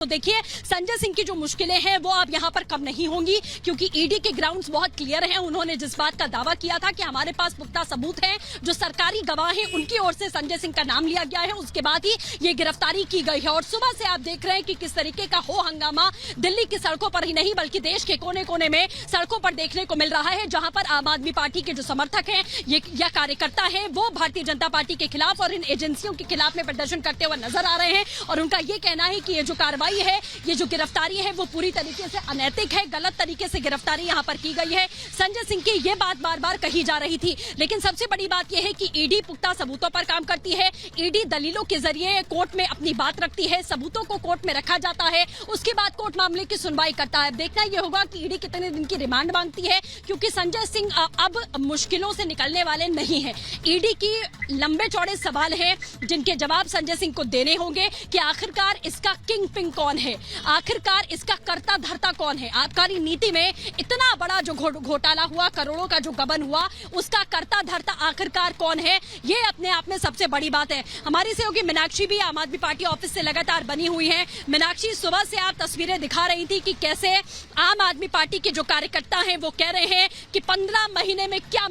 तो देखिए संजय सिंह की जो मुश्किलें हैं वो अब यहाँ पर कम नहीं होंगी, क्योंकि ईडी के ग्राउंड्स बहुत क्लियर हैं। उन्होंने जिस बात का दावा किया था कि हमारे पास पुख्ता सबूत हैं, जो सरकारी गवाह हैं उनकी ओर से संजय सिंह का नाम लिया गया है, उसके बाद ही ये गिरफ्तारी की गई है। और सुबह से आप देख रहे हैं कि किस तरीके का हो हंगामा दिल्ली की सड़कों पर ही नहीं बल्कि देश के कोने कोने में सड़कों पर देखने को मिल रहा है, जहां पर आम आदमी पार्टी के जो समर्थक हैं या कार्यकर्ता है वो भारतीय जनता पार्टी के खिलाफ और इन एजेंसियों के खिलाफ में प्रदर्शन करते हुए नजर आ रहे हैं। और उनका ये कहना है कि ये जो कार्रवाई है, ये जो गिरफ्तारी है वो पूरी तरीके से अनैतिक है, गलत तरीके से गिरफ्तारी यहां पर की गई है। संजय सिंह की ये बात बार बार कही जा रही थी, लेकिन सबसे बड़ी बात यह है कि ईडी पुख्ता सबूतों पर काम करती है। ईडी दलीलों के जरिए कोर्ट में अपनी बात रखती है, सबूतों को कोर्ट में रखा जाता है, उसके बाद कोर्ट मामले की सुनवाई करता है। देखना यह होगा कि ईडी कितने दिन की रिमांड मांगती है, क्योंकि संजय सिंह अब मुश्किलों से निकलने वाले नहीं है। ईडी की लंबे चौड़े सवाल हैं जिनके जवाब संजय सिंह को देने होंगे कि आखिरकार इसका किंग पिंग कौन है, आखिरकार इसका कर्ता धर्ता कौन है। आबकारी नीति में इतना बड़ा जो घोटाला हुआ, करोड़ों का जो गबन हुआ, उसका कर्ता धर्ता आखिरकार कौन है, ये अपने आप में सबसे बड़ी बात है। हमारी सहयोगी मीनाक्षी भी आम आदमी पार्टी ऑफिस से लगातार बनी हुई है। मीनाक्षी, सुबह से आप तस्वीरें दिखा रही थी कि कैसे आम आदमी पार्टी के जो कार्यकर्ता हैं वो कह रहे हैं कि 15 महीने में क्या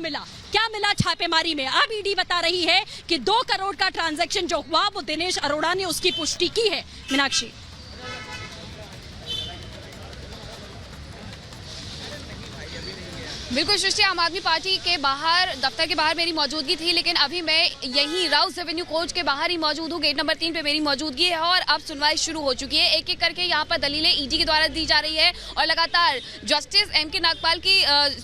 मिला छापेमारी में। अब ईडी बता रही है कि 2 करोड़ का ट्रांजैक्शन जो हुआ वो दिनेश अरोड़ा ने उसकी पुष्टि की है। मीनाक्षी, बिल्कुल सृष्टि, आम आदमी पार्टी के बाहर दफ्तर के बाहर मेरी मौजूदगी थी, लेकिन अभी मैं यहीं राउस एवेन्यू कोर्ट के बाहर ही मौजूद हूँ। गेट नंबर 3 पे मेरी मौजूदगी है और अब सुनवाई शुरू हो चुकी है। एक एक करके यहाँ पर दलीलें ईडी के द्वारा दी जा रही है और लगातार जस्टिस एम.के. नागपाल की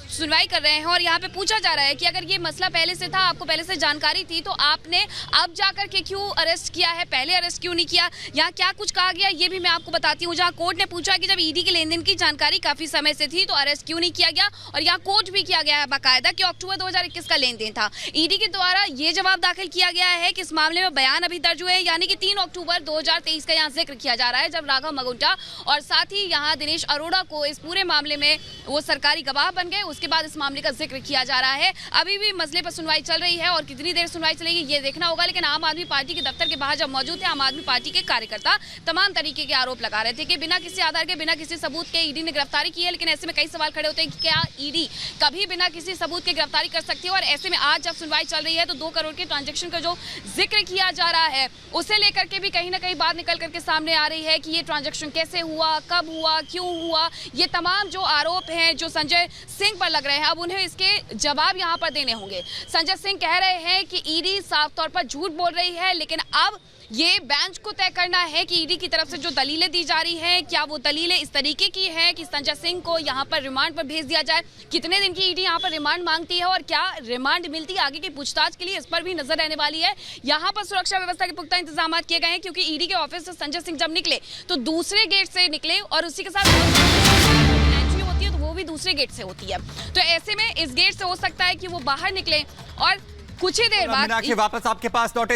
सुनवाई कर रहे हैं। और यहाँ पे पूछा जा रहा है कि अगर ये मसला पहले से था, आपको पहले से जानकारी थी, तो आपने अब जाकर के क्यों अरेस्ट किया है, पहले अरेस्ट क्यों नहीं किया। यहाँ क्या कुछ कहा गया ये भी मैं आपको बताती हूँ। जहाँ कोर्ट ने पूछा कि जब ईडी के लेन देन की जानकारी काफी समय से थी तो अरेस्ट क्यों नहीं किया गया, और यहाँ कोर्ट भी किया गया है बाकायदा कि अक्टूबर 2021 का लेन देन था। ईडी के द्वारा ये जवाब दाखिल किया गया है कि इस मामले में बयान अभी दर्ज हुए, यानी कि 3 अक्टूबर 2023 का यहाँ जिक्र किया जा रहा है, जब राघव मगुंटा और साथ ही यहाँ दिनेश अरोड़ा को इस पूरे मामले में वो सरकारी गवाह बन गए। उसके बाद इस मामले का जिक्र किया जा रहा है। अभी भी मसले पर सुनवाई चल रही है और कितनी देर सुनवाई चलेगी ये देखना होगा। लेकिन आम आदमी पार्टी के दफ्तर के बाहर जब मौजूद थे, आम आदमी पार्टी के कार्यकर्ता तमाम तरीके के आरोप लगा रहे थे कि बिना किसी आधार के, बिना किसी सबूत के ईडी ने गिरफ्तारी की है। लेकिन ऐसे में कई सवाल खड़े होते हैं कि क्या ईडी कभी बिना किसी सबूत के गिरफ्तारी कर सकती है। और ऐसे में आज जब सुनवाई चल रही है तो 2 करोड़ के ट्रांजैक्शन का जो जिक्र किया जा रहा है, उसे लेकर के भी कहीं ना कहीं बात निकल करके सामने आ रही है कि ये ट्रांजैक्शन कैसे हुआ, कब हुआ, क्यों हुआ। ये तमाम जो आरोप हैं जो संजय सिंह पर लग रहे हैं, अब उन्हें इसके जवाब यहाँ पर देने होंगे। संजय सिंह कह रहे हैं कि ईडी साफ तौर पर झूठ बोल रही है, लेकिन अब ये बेंच को तय करना है कि ईडी की तरफ से जो दलीलें दी जा रही हैं, क्या वो दलीलें इस तरीके की हैं कि संजय सिंह को यहाँ पर रिमांड पर भेज दिया जाए। कितने दिन की ईडी यहाँ पर रिमांड मांगती है और क्या रिमांड मिलती है आगे की पूछताछ के लिए, इस पर भी नजर रहने वाली है। यहाँ पर सुरक्षा व्यवस्था के पुख्ता इंतजाम किए गए हैं, क्योंकि ईडी के ऑफिस से संजय सिंह जब निकले तो दूसरे गेट से निकले और उसी के साथ एंट्री होती है तो वो भी दूसरे गेट से होती है। तो ऐसे में इस गेट से हो सकता है कि वो बाहर निकले और कुछ ही देर बाद वापस आपके पास लौटे।